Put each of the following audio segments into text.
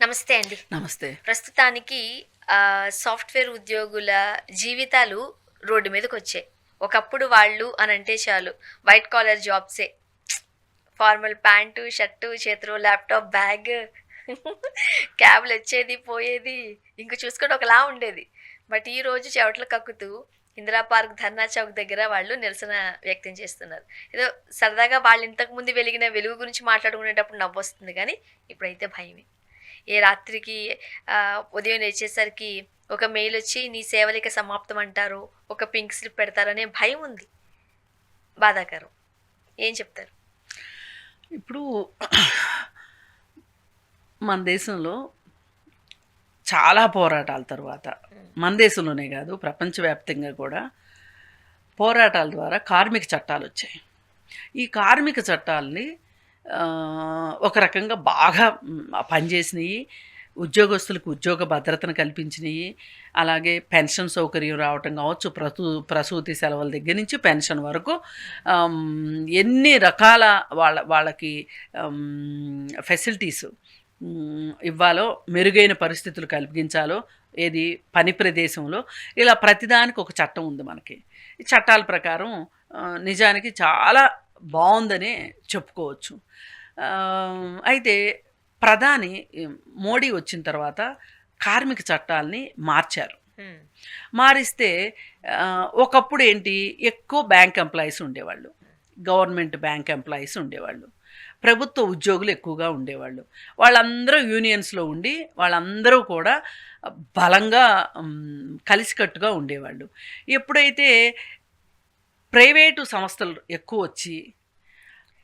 నమస్తే అండి. నమస్తే. ప్రస్తుతానికి సాఫ్ట్‌వేర్ ఉద్యోగుల జీవితాలు రోడ్డు మీదకొచ్చాయి. ఒకప్పుడు వాళ్ళు అనంటే చాలు వైట్ కాలర్ జాబ్సే. ఫార్మల్ ప్యాంటు, షర్టు, చేతిలో ల్యాప్‌టాప్, బ్యాగ్, క్యాబ్‌లొచ్చేది, పోయేది. ఇంక చూసుకుంటే ఒకలా ఉండేది. బట్ ఈరోజు చెమటలు కక్కుతూ ఇందిరా పార్క్, ధర్నా చౌక్ దగ్గర వాళ్ళు నిరసన వ్యక్తం చేస్తున్నారు. ఏదో సరదాగా వాళ్ళు ఇంతకుముందు వెలిగిన వెలుగు గురించి మాట్లాడుకునేటప్పుడు నవ్వొస్తుంది గానీ, ఇప్పుడైతే భయమే. ఏ రాత్రికి ఉదయం లేచేసరికి ఒక మెయిల్ వచ్చి నీ సేవలిక సమాప్తం అంటారు, ఒక పింక్ స్లిప్ పెడతారనే భయం ఉంది. బాధాకరం. ఏం చెప్తారు? ఇప్పుడు మన దేశంలో చాలా పోరాటాల తర్వాత, మన దేశంలోనే కాదు ప్రపంచవ్యాప్తంగా కూడా పోరాటాల ద్వారా కార్మిక చట్టాలు వచ్చాయి. ఈ కార్మిక చట్టాలని ఒక రకంగా బాగా పనిచేసినాయి, ఉద్యోగస్తులకు ఉద్యోగ భద్రతను కల్పించినాయి. అలాగే పెన్షన్ సౌకర్యం రావటం కావచ్చు, ప్రసూతి సెలవుల దగ్గర నుంచి పెన్షన్ వరకు ఎన్ని రకాల వాళ్ళకి ఫెసిలిటీస్ ఇవ్వాలో, మెరుగైన పరిస్థితులు కలిగించాలో, ఏది పని ప్రదేశంలో, ఇలా ప్రతిదానికి ఒక చట్టం ఉంది మనకి. ఈ చట్టాల ప్రకారం నిజానికి చాలా బాగుందనే చెప్పుకోవచ్చు. అయితే ప్రధాని మోడీ వచ్చిన తర్వాత కార్మిక చట్టాలని మార్చారు. మారిస్తే ఒకప్పుడు ఏంటి, ఎక్కువ బ్యాంక్ ఎంప్లాయీస్ ఉండేవాళ్ళు, గవర్నమెంట్ బ్యాంక్ ఎంప్లాయీస్ ఉండేవాళ్ళు, ప్రభుత్వ ఉద్యోగులు ఎక్కువగా ఉండేవాళ్ళు. వాళ్ళందరూ యూనియన్స్లో ఉండి వాళ్ళందరూ కూడా బలంగా కలిసికట్టుగా ఉండేవాళ్ళు. ఎప్పుడైతే ప్రైవేటు సంస్థలు ఎక్కువ వచ్చి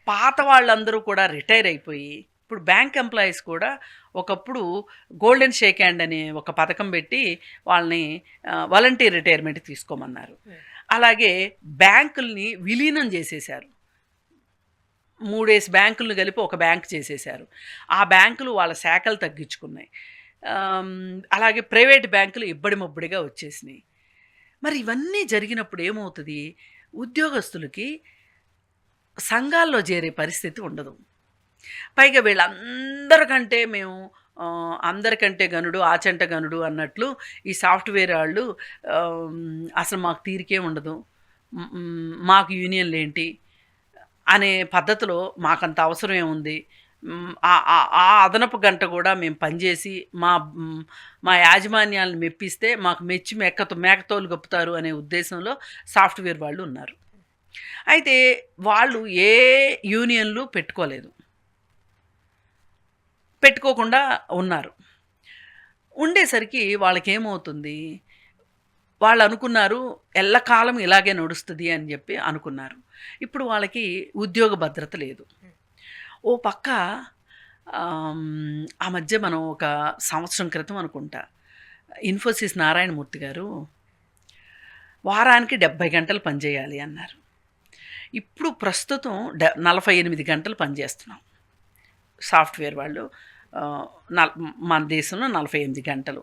పాత వాళ్ళందరూ కూడా రిటైర్ అయిపోయి, ఇప్పుడు బ్యాంక్ ఎంప్లాయీస్ కూడా ఒకప్పుడు గోల్డెన్ షేక్ హ్యాండ్ అనే ఒక పథకం పెట్టి వాళ్ళని వాలంటీర్ రిటైర్మెంట్ తీసుకోమన్నారు. అలాగే బ్యాంకుల్ని విలీనం చేసేశారు. 3 బ్యాంకులను కలిపి ఒక బ్యాంక్ చేసేశారు. ఆ బ్యాంకులు వాళ్ళ శాఖలు తగ్గించుకున్నాయి. అలాగే ప్రైవేట్ బ్యాంకులు ఇబ్బడి ముబ్బడిగా వచ్చేసినాయి. మరి ఇవన్నీ జరిగినప్పుడు ఏమవుతుంది, ఉద్యోగస్తులకి సంఘాల్లో చేరే పరిస్థితి ఉండదు. పైగా వీళ్ళందరికంటే మేము అందరికంటే గనుడు ఆచంట గనుడు అన్నట్లు ఈ సాఫ్ట్వేర్ వాళ్ళు అసలు మాకు తీరికే ఉండదు, మాకు యూనియన్లు ఏంటి అనే పద్ధతిలో మాకంత అవసరం ఏముంది, ఆ అదనపు గంట కూడా మేము పనిచేసి మా యాజమాన్యాలను మెప్పిస్తే మాకు మెచ్చి మేకతోలు గొప్పుతారు అనే ఉద్దేశంలో సాఫ్ట్వేర్ వాళ్ళు ఉన్నారు. అయితే వాళ్ళు ఏ యూనియన్లు పెట్టుకోకుండా ఉన్నారు. ఉండేసరికి వాళ్ళకేమవుతుంది, వాళ్ళు అనుకున్నారు ఎల్లకాలం ఇలాగే నడుస్తుంది అని చెప్పి అనుకున్నారు. ఇప్పుడు వాళ్ళకి ఉద్యోగ భద్రత లేదు. ఓ పక్క ఆ మధ్య మనం ఒక సంవత్సరం క్రితం అనుకుంటా ఇన్ఫోసిస్ నారాయణమూర్తి గారు వారానికి 70 గంటలు పనిచేయాలి అన్నారు. ఇప్పుడు ప్రస్తుతం 48 గంటలు పనిచేస్తున్నాం సాఫ్ట్వేర్ వాళ్ళు. మన దేశంలో 48 గంటలు.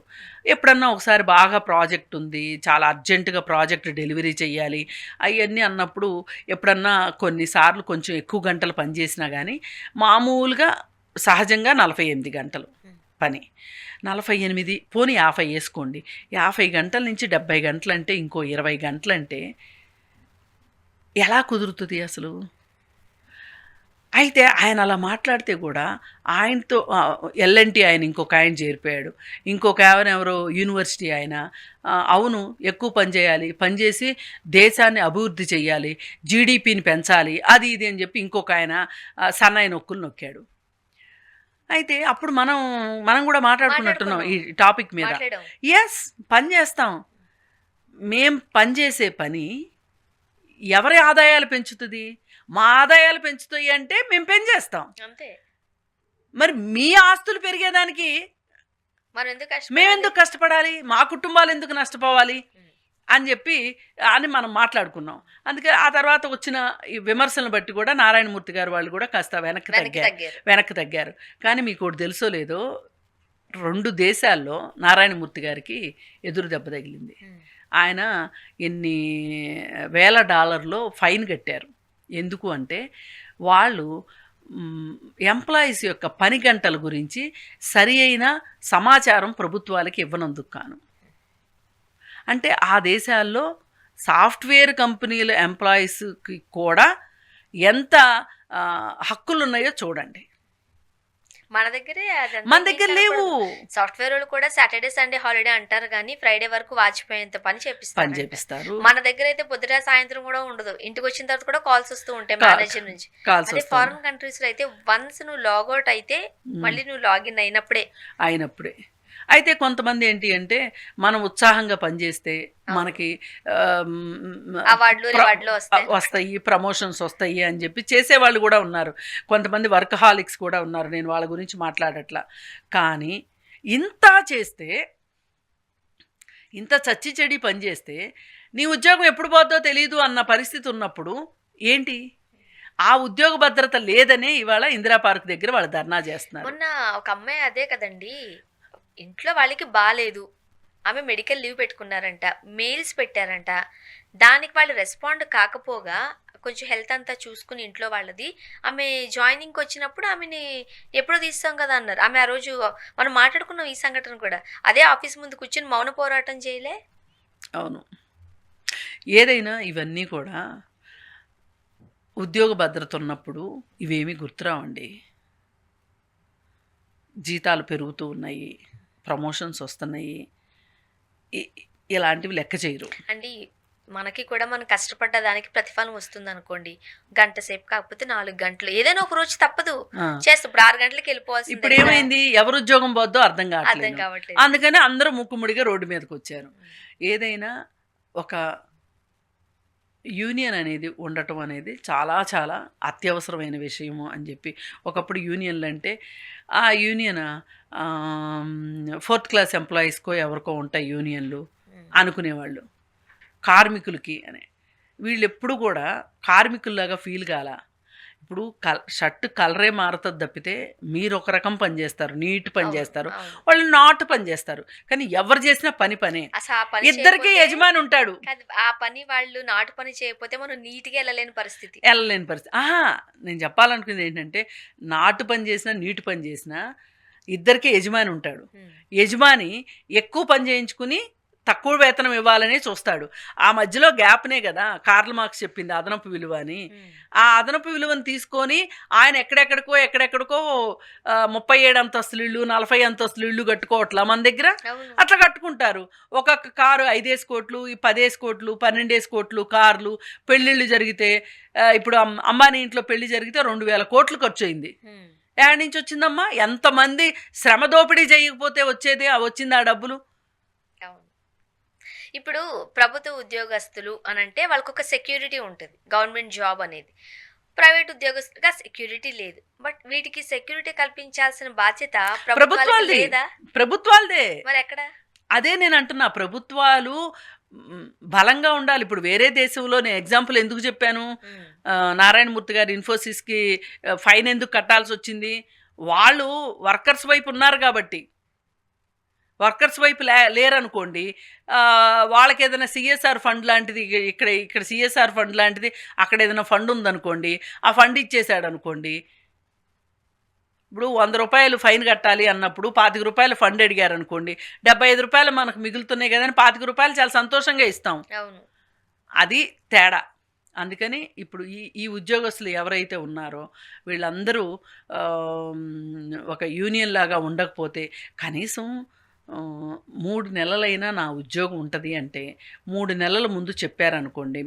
ఎప్పుడన్నా ఒకసారి బాగా ప్రాజెక్ట్ ఉంది, చాలా అర్జెంటుగా ప్రాజెక్ట్ డెలివరీ చేయాలి అవన్నీ అన్నప్పుడు ఎప్పుడన్నా కొన్నిసార్లు కొంచెం ఎక్కువ గంటలు పనిచేసినా కానీ మామూలుగా సహజంగా 48 గంటలు పని. 48 పోనీ 50 వేసుకోండి. 50 గంటల నుంచి 70 గంటలు అంటే ఇంకో 20 గంటలు అంటే ఎలా కుదురుతుంది అసలు? అయితే ఆయన అలా మాట్లాడితే కూడా ఆయనతో ఎల్ఎన్టీ ఆయన ఇంకొక ఆయన చేరిపోయాడు, ఇంకొక ఎవరో యూనివర్సిటీ ఆయన అవును ఎక్కువ పని చేయాలి, పనిచేసి దేశాన్ని అభివృద్ధి చేయాలి, జీడిపిని పెంచాలి, అది ఇది అని చెప్పి ఇంకొక ఆయన సన్నాయి నొక్కులు నొక్కాడు. అయితే అప్పుడు మనం కూడా మాట్లాడుకున్నట్టున్నాం ఈ టాపిక్ మీద. ఎస్, పని చేస్తాం. మేం పనిచేసే పని ఎవరి ఆదాయాలు పెంచుతుంది? మా ఆదాయాలు పెంచుతాయి అంటే మేము పెంచేస్తాం అంతే. మరి మీ ఆస్తులు పెరిగేదానికి మేమెందుకు కష్టపడాలి, మా కుటుంబాలు ఎందుకు నష్టపోవాలి అని చెప్పి మనం మాట్లాడుకున్నాం. అందుకే ఆ తర్వాత వచ్చిన ఈ విమర్శలను బట్టి కూడా నారాయణమూర్తి గారు వాళ్ళు కూడా కాస్త వెనక్కి తగ్గారు. కానీ మీకు ఒకటి తెలుసో లేదో, 2 దేశాల్లో నారాయణమూర్తి గారికి ఎదురు దెబ్బ తగిలింది. ఆయన ఎన్ని $1,000 ఫైన్ కట్టారు. ఎందుకు అంటే వాళ్ళు ఎంప్లాయీస్ యొక్క పని గంటల గురించి సరి అయిన సమాచారం ప్రభుత్వాలకి ఇవ్వనందుకు కాను. అంటే ఆ దేశాల్లో సాఫ్ట్వేర్ కంపెనీల ఎంప్లాయీస్కి కూడా ఎంత హక్కులు ఉన్నాయో చూడండి. మన దగ్గరే అదంతా మన దగ్గర లేవు. సాఫ్ట్వేర్ వాళ్ళు కూడా సాటర్డే సండే హాలిడే అంటారు కానీ ఫ్రైడే వరకు వాచిపోయేంత పని పని చేపిస్తారు. చేపిస్తారు, మన దగ్గర అయితే పొద్దుట సాయంత్రం కూడా ఉండదు. ఇంటికి వచ్చిన తర్వాత కూడా కాల్స్ వస్తూ ఉంటాయి మేనేజర్ నుంచి. కాల్స్ అదే ఫారిన్ కంట్రీస్ లో అయితే వన్స్ నువ్వు లాగౌట్ అయితే మళ్ళీ నువ్వు లాగిన్ అయినప్పుడే. అయితే కొంతమంది ఏంటి అంటే మనం ఉత్సాహంగా పనిచేస్తే మనకి అవార్డులు వస్తాయి, ప్రమోషన్స్ వస్తాయి అని చెప్పి చేసేవాళ్ళు కూడా ఉన్నారు. కొంతమంది వర్కహాలిక్స్ కూడా ఉన్నారు, నేను వాళ్ళ గురించి మాట్లాడట్లా. కానీ ఇంత చేస్తే, ఇంత చచ్చి చెడి పని చేస్తే నీ ఉద్యోగం ఎప్పుడు పోద్దో తెలియదు అన్న పరిస్థితి ఉన్నప్పుడు ఏంటి? ఆ ఉద్యోగ భద్రత లేదనే ఇవాళ ఇందిరా పార్క్ దగ్గర వాళ్ళు ధర్నా చేస్తున్నారు. మొన్న ఒక అమ్మాయి అదే కదండి, ఇంట్లో వాళ్ళకి బాగాలేదు, ఆమె మెడికల్ లీవ్ పెట్టుకున్నారంట, మెయిల్స్ పెట్టారంట, దానికి వాళ్ళు రెస్పాండ్ కాకపోగా కొంచెం హెల్త్ అంతా చూసుకుని ఇంట్లో వాళ్ళది ఆమె జాయినింగ్కి వచ్చినప్పుడు ఆమెని ఎప్పుడో తీస్తాం కదా అన్నారు. ఆమె ఆ రోజు మనం మాట్లాడుకున్నాం ఈ సంఘటన కూడా, అదే ఆఫీస్ ముందు కూర్చొని మౌన పోరాటం చేయలే. అవును, ఏదైనా ఇవన్నీ కూడా ఉద్యోగ భద్రత ఉన్నప్పుడు ఇవేమీ గుర్తురావండి. జీతాలు పెరుగుతూ ఉన్నాయి, ప్రమోషన్స్ వస్తున్నాయి, ఇలాంటివి లెక్క చేయరు అండి. మనకి కూడా మనం కష్టపడ్డ దానికి ప్రతిఫలం వస్తుంది అనుకోండి, గంట సేపు కాకపోతే 4 గంటలు ఏదైనా ఒక రోజు తప్పదు చేస్తే. ఇప్పుడు 6 గంటలకు వెళ్ళిపోవాల్సింది. ఇప్పుడు ఏమైంది, ఎవరు ఉద్యోగం పోద్దో అర్థం కావట్లేదు. అందుకని అందరూ ముక్కుముడిగా రోడ్డు మీదకి వచ్చారు. ఏదైనా ఒక యూనియన్ అనేది ఉండటం అనేది చాలా చాలా అత్యవసరమైన విషయము అని చెప్పి, ఒకప్పుడు యూనియన్లు అంటే ఆ యూనియన్ 4th క్లాస్ ఎంప్లాయీస్కో ఎవరికో ఉంటాయి యూనియన్లు అనుకునేవాళ్ళు, కార్మికులకి అని. వీళ్ళు ఎప్పుడు కూడా కార్మికుల్లాగా ఫీల్ కాల. ఇప్పుడు షర్ట్ కలరే మారుతుంది తప్పితే మీరు ఒక రకం పని చేస్తారు, నీట్ పని చేస్తారు, వాళ్ళు నాట్ పని చేస్తారు. కానీ ఎవరు చేసినా పనే. ఇద్దరికి యజమాని ఉంటాడు. ఆ పని వాళ్ళు నాటు పని చేయకపోతే మనం నీట్గా వెళ్ళలేని పరిస్థితి. నేను చెప్పాలనుకుంది ఏంటంటే, నాటు పని చేసినా నీటి పని చేసినా ఇద్దరికి యజమాని ఉంటాడు. యజమాని ఎక్కువ పని చేయించుకుని తక్కువ వేతనం ఇవ్వాలని చూస్తాడు. ఆ మధ్యలో గ్యాప్నే కదా కార్ల్ మార్క్స్ చెప్పింది అదనపు విలువ అని. ఆ అదనపు విలువను తీసుకొని ఆయన ఎక్కడెక్కడికో 37 అంతస్తులు ఇళ్ళు, 40 అంతస్తులు ఇళ్ళు కట్టుకోవట్లా మన దగ్గర. అట్లా కట్టుకుంటారు. ఒక్కొక్క కారు 5 కోట్లు, 10 కోట్లు, 12 కోట్లు కార్లు. పెళ్ళిళ్ళు జరిగితే ఇప్పుడు అంబానీ ఇంట్లో పెళ్లి జరిగితే 2000 కోట్లు ఖర్చు అయింది. ఏడాది నుంచి వచ్చిందమ్మా? ఎంతమంది శ్రమ దోపిడీ చేయకపోతే వచ్చింది ఆ డబ్బులు. ఇప్పుడు ప్రభుత్వ ఉద్యోగస్తులు అని అంటే వాళ్ళకు ఒక సెక్యూరిటీ ఉంటుంది, గవర్నమెంట్ జాబ్ అనేది. ప్రైవేట్ ఉద్యోగస్తులుగా సెక్యూరిటీ లేదు. బట్ వీటికి సెక్యూరిటీ కల్పించాల్సిన బాధ్యత ప్రభుత్వాలదే లేదా? ప్రభుత్వాలదే. మరి ఎక్కడ? అదే నేను అంటున్నా, ప్రభుత్వాలు బలంగా ఉండాలి. ఇప్పుడు వేరే దేశంలో నేను ఎగ్జాంపుల్ ఎందుకు చెప్పాను, నారాయణమూర్తి గారు ఇన్ఫోసిస్కి ఫైన్ ఎందుకు కట్టాల్సి వచ్చింది? వాళ్ళు వర్కర్స్ వైపు ఉన్నారు కాబట్టి. వర్కర్స్ వైపు లేరనుకోండి, వాళ్ళకి ఏదైనా సిఎస్ఆర్ ఫండ్ లాంటిది, ఇక్కడ సిఎస్ఆర్ ఫండ్ లాంటిది అక్కడ ఏదైనా ఫండ్ ఉందనుకోండి, ఆ ఫండ్ ఇచ్చేసాడు అనుకోండి. ఇప్పుడు 100 రూపాయలు ఫైన్ కట్టాలి అన్నప్పుడు 25 రూపాయలు ఫండ్ అడిగారు అనుకోండి, 75 రూపాయలు మనకు మిగులుతున్నాయి కదా అని 25 రూపాయలు చాలా సంతోషంగా ఇస్తాం. అది తేడా. అందుకని ఇప్పుడు ఈ ఉద్యోగస్తులు ఎవరైతే ఉన్నారో వీళ్ళందరూ ఒక యూనియన్ లాగా ఉండకపోతే కనీసం 3 నెలలైనా నా ఉద్యోగం ఉంటుంది అంటే 3 నెలల ముందు చెప్పారనుకోండి,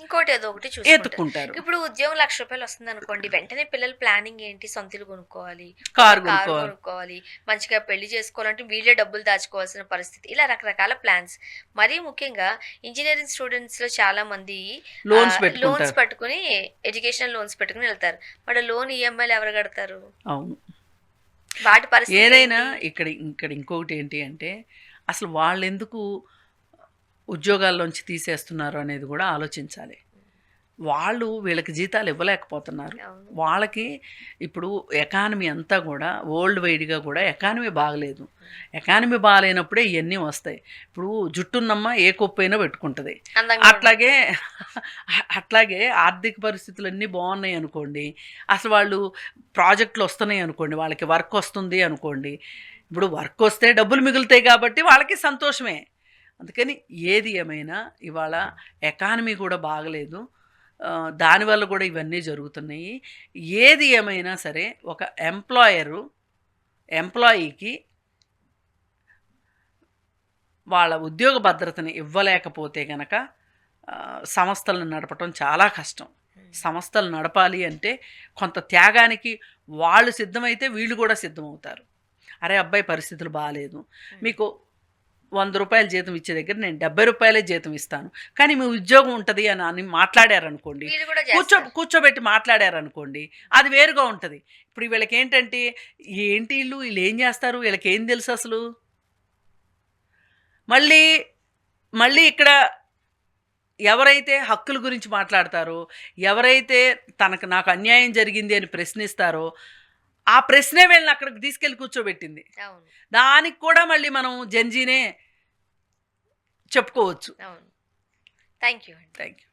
ఇంకోటి ఏదో ఒకటి చూసుకుంటారు. ఇప్పుడు ఉద్యోగం 1,00,000 రూపాయలు వస్తుంది అనుకోండి, వెంటనే పిల్లల ప్లానింగ్ ఏంటి? సొంతలు కొనుక్కోవాలి, కారు కొనుక్కోవాలి, మంచిగా పెళ్లి చేసుకోవాలంటే వీళ్ళే డబ్బులు దాచుకోవాల్సిన పరిస్థితి. ఇలా రకరకాల ప్లాన్స్. మరీ ముఖ్యంగా ఇంజనీరింగ్ స్టూడెంట్స్ లో చాలా మంది లోన్స్ పట్టుకుని, ఎడ్యుకేషన్ లోన్స్ పెట్టుకుని వెళ్తారు. మరి లోన్ ఈఎంఐలు ఎవరు కడతారు? అవును, వాటి పరిస్థితి ఏదైనా. ఇక్కడ ఇంకొకటి ఏంటి అంటే, అసలు వాళ్ళు ఎందుకు ఉద్యోగాల్లోంచి తీసేస్తున్నారు అనేది కూడా ఆలోచించాలి. వాళ్ళు వీళ్ళకి జీతాలు ఇవ్వలేకపోతున్నారు. అవును. వాళ్ళకి ఇప్పుడు ఎకానమీ అంతా కూడా వరల్డ్ వైడ్గా కూడా ఎకానమీ బాగలేదు. ఎకానమీ బాగాలేనప్పుడే ఇవన్నీ వస్తాయి. ఇప్పుడు జుట్టున్నమ్మ ఏ కొప్పైనా పెట్టుకుంటుంది. అందంగా అట్లాగే అట్లాగే ఆర్థిక పరిస్థితులన్నీ బాగున్నాయి అనుకోండి, అసలు వాళ్ళు ప్రాజెక్టులు వస్తున్నాయి అనుకోండి, వాళ్ళకి వర్క్ వస్తుంది అనుకోండి, ఇప్పుడు వర్క్ వస్తే డబ్బులు మిగులుతాయి కాబట్టి వాళ్ళకి సంతోషమే. అందుకని ఏది ఏమైనా ఇవాళ ఎకానమీ కూడా బాగలేదు. దానివల్ల కూడా ఇవన్నీ జరుగుతున్నాయి. ఏది ఏమైనా సరే ఒక ఎంప్లాయీకి వాళ్ళ ఉద్యోగ భద్రతని ఇవ్వలేకపోతే గనక సంస్థలను నడపటం చాలా కష్టం. సంస్థలు నడపాలి అంటే కొంత త్యాగానికి వాళ్ళు సిద్ధమైతే వీళ్ళు కూడా సిద్ధమవుతారు. అరే అబ్బాయి పరిస్థితులు బాగాలేదు, మీకు 100 రూపాయలు జీతం ఇచ్చే దగ్గర నేను 70 రూపాయలే జీతం ఇస్తాను, కానీ మీ ఉద్యోగం ఉంటుంది అని మాట్లాడారనుకోండి, వీళ్ళు కూడా చేస్తారు. కూర్చోబెట్టి మాట్లాడారనుకోండి, అది వేరుగా ఉంటుంది. ఇప్పుడు వీళ్ళకి ఏంటంటే ఏంటి వీళ్ళు ఏం చేస్తారు, వీళ్ళకి ఏం తెలుసు అసలు. మళ్ళీ ఇక్కడ ఎవరైతే హక్కుల గురించి మాట్లాడతారో, ఎవరైతే నాకు అన్యాయం జరిగింది అని ప్రశ్నిస్తారో, ఆ ప్రశ్నే వీళ్ళని అక్కడికి తీసుకెళ్ళి కూర్చోబెట్టింది. అవును. దానికి కూడా మళ్ళీ మనం జంజీనే చెప్పుకోవచ్చు. అవును. Thank you. Thank you.